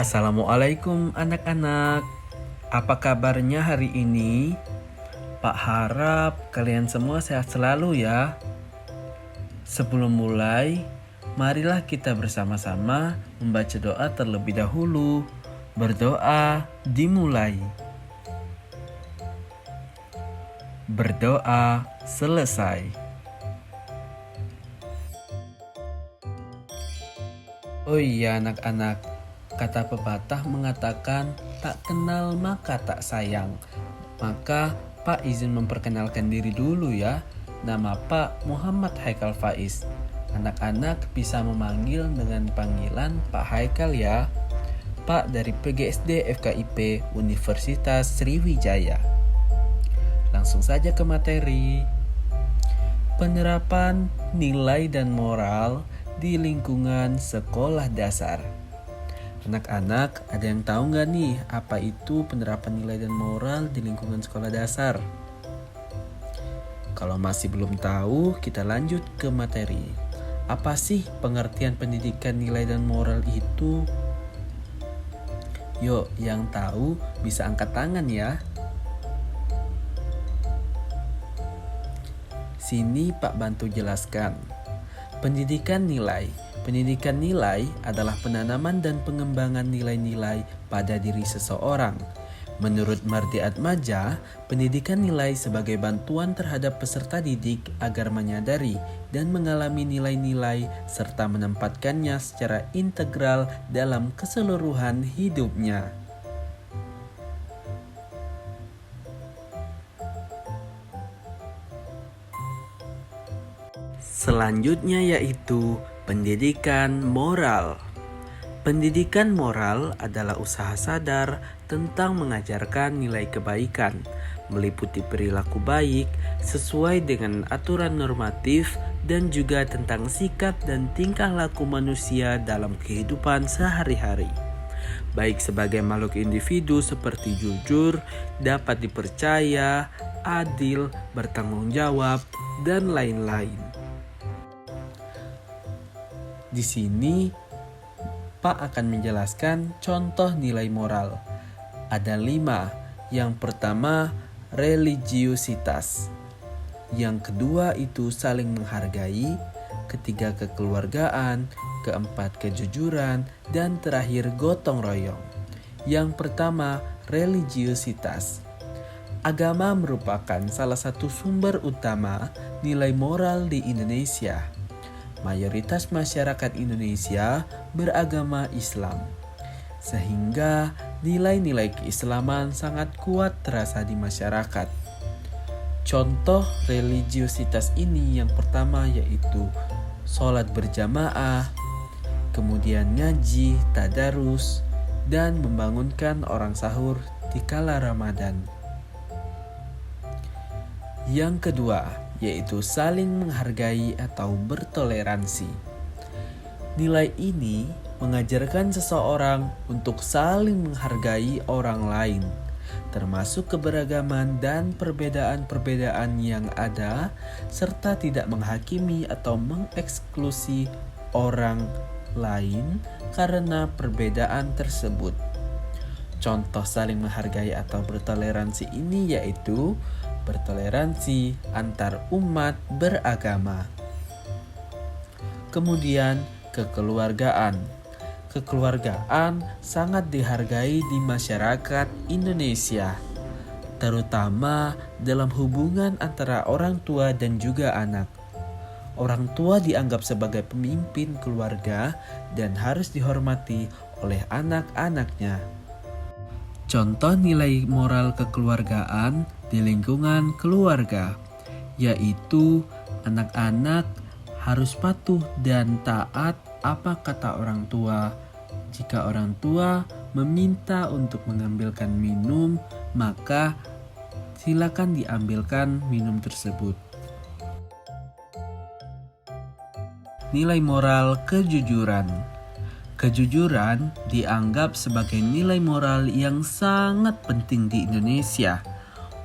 Assalamualaikum anak-anak. Apa kabarnya hari ini? Pak harap kalian semua sehat selalu ya. Sebelum mulai, marilah kita bersama-sama membaca doa terlebih dahulu. Berdoa dimulai. Berdoa selesai. Oh iya anak-anak, kata pepatah mengatakan tak kenal maka tak sayang. Maka Pak izin memperkenalkan diri dulu ya. Nama Pak Muhammad Haikal Faiz. Anak-anak bisa memanggil dengan panggilan Pak Haikal ya. Pak dari PGSD FKIP Universitas Sriwijaya. Langsung saja ke materi. Penerapan nilai dan moral di lingkungan sekolah dasar. Anak-anak, ada yang tahu nggak nih apa itu penerapan nilai dan moral di lingkungan sekolah dasar? Kalau masih belum tahu, kita lanjut ke materi. Apa sih pengertian pendidikan nilai dan moral itu? Yuk, yang tahu bisa angkat tangan ya. Sini Pak bantu jelaskan. Pendidikan nilai adalah penanaman dan pengembangan nilai-nilai pada diri seseorang. Menurut Marty Atmaja, pendidikan nilai sebagai bantuan terhadap peserta didik agar menyadari dan mengalami nilai-nilai serta menempatkannya secara integral dalam keseluruhan hidupnya. Selanjutnya yaitu pendidikan moral. Pendidikan moral adalah usaha sadar tentang mengajarkan nilai kebaikan, meliputi perilaku baik sesuai dengan aturan normatif dan juga tentang sikap dan tingkah laku manusia dalam kehidupan sehari-hari. Baik sebagai makhluk individu seperti jujur, dapat dipercaya, adil, bertanggung jawab, dan lain-lain. Di sini, Pak akan menjelaskan contoh nilai moral. Ada 5. Yang pertama, religiusitas. Yang kedua itu saling menghargai. Ketiga, kekeluargaan. Keempat, kejujuran. Dan terakhir, gotong royong. Yang pertama, religiusitas. Agama merupakan salah satu sumber utama nilai moral di Indonesia. Mayoritas masyarakat Indonesia beragama Islam, sehingga nilai-nilai keislaman sangat kuat terasa di masyarakat. Contoh religiusitas ini yang pertama yaitu sholat berjamaah, kemudian ngaji, tadarus, dan membangunkan orang sahur di kala Ramadan. Yang kedua yaitu saling menghargai atau bertoleransi. Nilai ini mengajarkan seseorang untuk saling menghargai orang lain, termasuk keberagaman dan perbedaan-perbedaan yang ada, serta tidak menghakimi atau mengeksklusi orang lain karena perbedaan tersebut. Contoh saling menghargai atau bertoleransi ini yaitu bertoleransi antar umat beragama. Kemudian kekeluargaan. Kekeluargaan sangat dihargai di masyarakat Indonesia, terutama dalam hubungan antara orang tua dan juga anak. Orang tua dianggap sebagai pemimpin keluarga dan harus dihormati oleh anak-anaknya. Contoh nilai moral kekeluargaan di lingkungan keluarga, yaitu anak-anak harus patuh dan taat apa kata orang tua. Jika orang tua meminta untuk mengambilkan minum, maka silakan diambilkan minum tersebut. Nilai moral kejujuran. Kejujuran dianggap sebagai nilai moral yang sangat penting di Indonesia.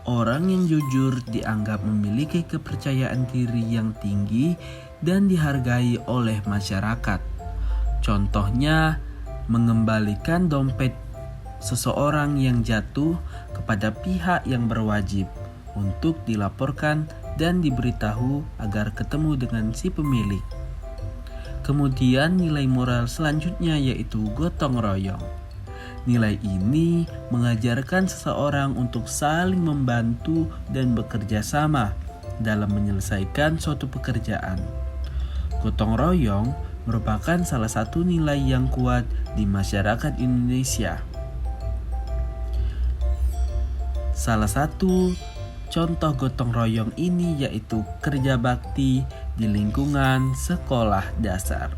Orang yang jujur dianggap memiliki kepercayaan diri yang tinggi dan dihargai oleh masyarakat. Contohnya, mengembalikan dompet seseorang yang jatuh kepada pihak yang berwajib untuk dilaporkan dan diberitahu agar ketemu dengan si pemilik. Kemudian nilai moral selanjutnya yaitu gotong royong. Nilai ini mengajarkan seseorang untuk saling membantu dan bekerja sama dalam menyelesaikan suatu pekerjaan. Gotong royong merupakan salah satu nilai yang kuat di masyarakat Indonesia. Salah satu contoh gotong royong ini yaitu kerja bakti di lingkungan sekolah dasar.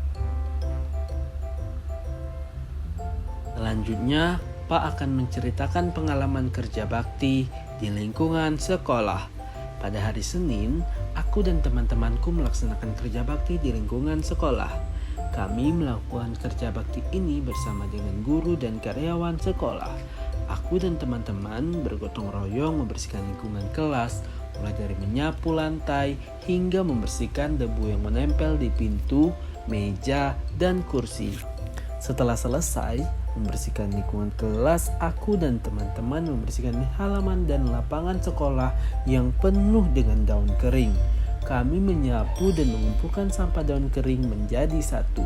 Selanjutnya, Pak akan menceritakan pengalaman kerja bakti di lingkungan sekolah. Pada hari Senin, aku dan teman-temanku melaksanakan kerja bakti di lingkungan sekolah. Kami melakukan kerja bakti ini bersama dengan guru dan karyawan sekolah. Aku dan teman-teman bergotong royong membersihkan lingkungan kelas, mulai dari menyapu lantai hingga membersihkan debu yang menempel di pintu, meja, dan kursi. Setelah selesai membersihkan lingkungan kelas, aku dan teman-teman membersihkan halaman dan lapangan sekolah yang penuh dengan daun kering. Kami menyapu dan mengumpulkan sampah daun kering menjadi satu.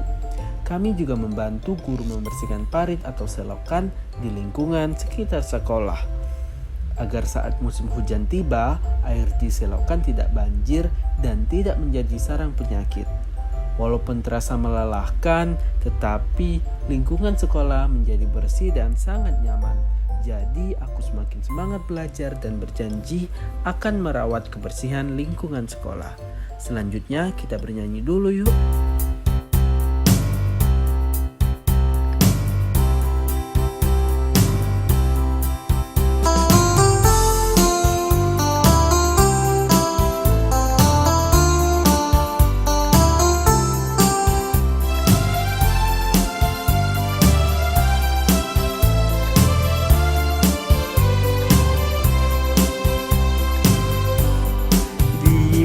Kami juga membantu guru membersihkan parit atau selokan di lingkungan sekitar sekolah, agar saat musim hujan tiba, air di selokan tidak banjir dan tidak menjadi sarang penyakit. Walaupun terasa melelahkan, tetapi lingkungan sekolah menjadi bersih dan sangat nyaman. Jadi aku semakin semangat belajar dan berjanji akan merawat kebersihan lingkungan sekolah. Selanjutnya kita bernyanyi dulu yuk.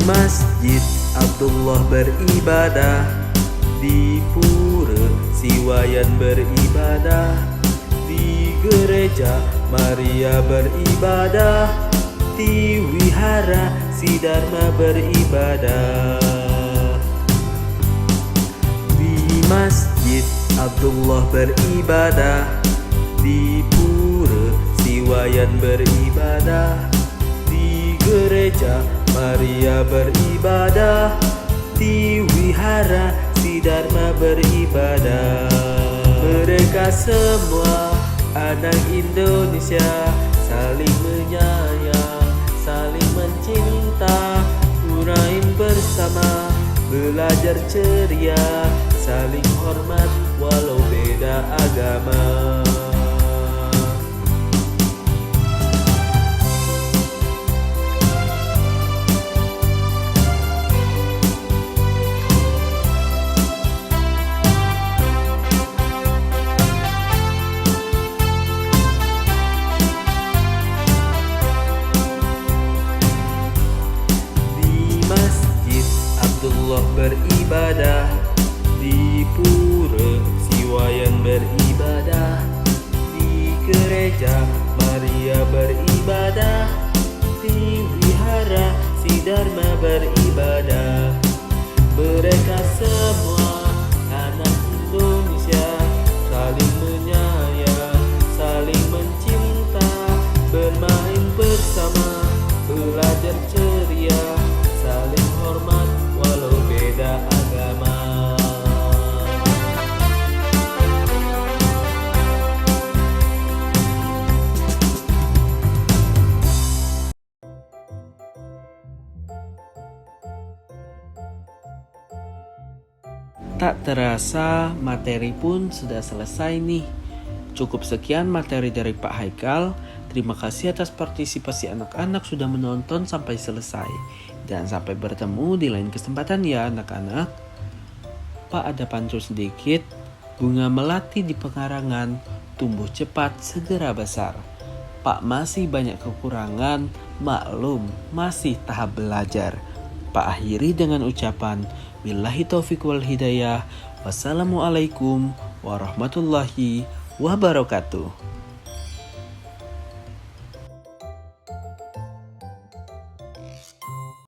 Masjid Abdullah beribadah, di pura Siwayan beribadah, di gereja Maria beribadah, di wihara Siddharma beribadah. Di Masjid Abdullah beribadah, di pura Siwayan beribadah, di gereja Maria beribadah, di wihara Siddharma beribadah. Mereka semua anak Indonesia, saling menyayang, saling mencinta, urain bersama, belajar ceria, saling hormat walau beda agama. Beribadah, di pura Siwayan beribadah, di gereja Maria beribadah, di wihara Siddharma beribadah. Mereka semua anak Indonesia, saling menyayang, saling mencinta, bermain bersama, belajar ceria, saling hormat walau beda agama. Tak terasa materi pun sudah selesai nih. Cukup sekian materi dari Pak Haikal. Terima kasih atas partisipasi anak-anak sudah menonton sampai selesai. Dan sampai bertemu di lain kesempatan ya anak-anak. Pak ada pantun sedikit. Bunga melati di pekarangan, tumbuh cepat segera besar. Pak masih banyak kekurangan, maklum masih tahap belajar. Pak akhiri dengan ucapan Billahi taufiq wal hidayah. Wassalamualaikum warahmatullahi wabarakatuh.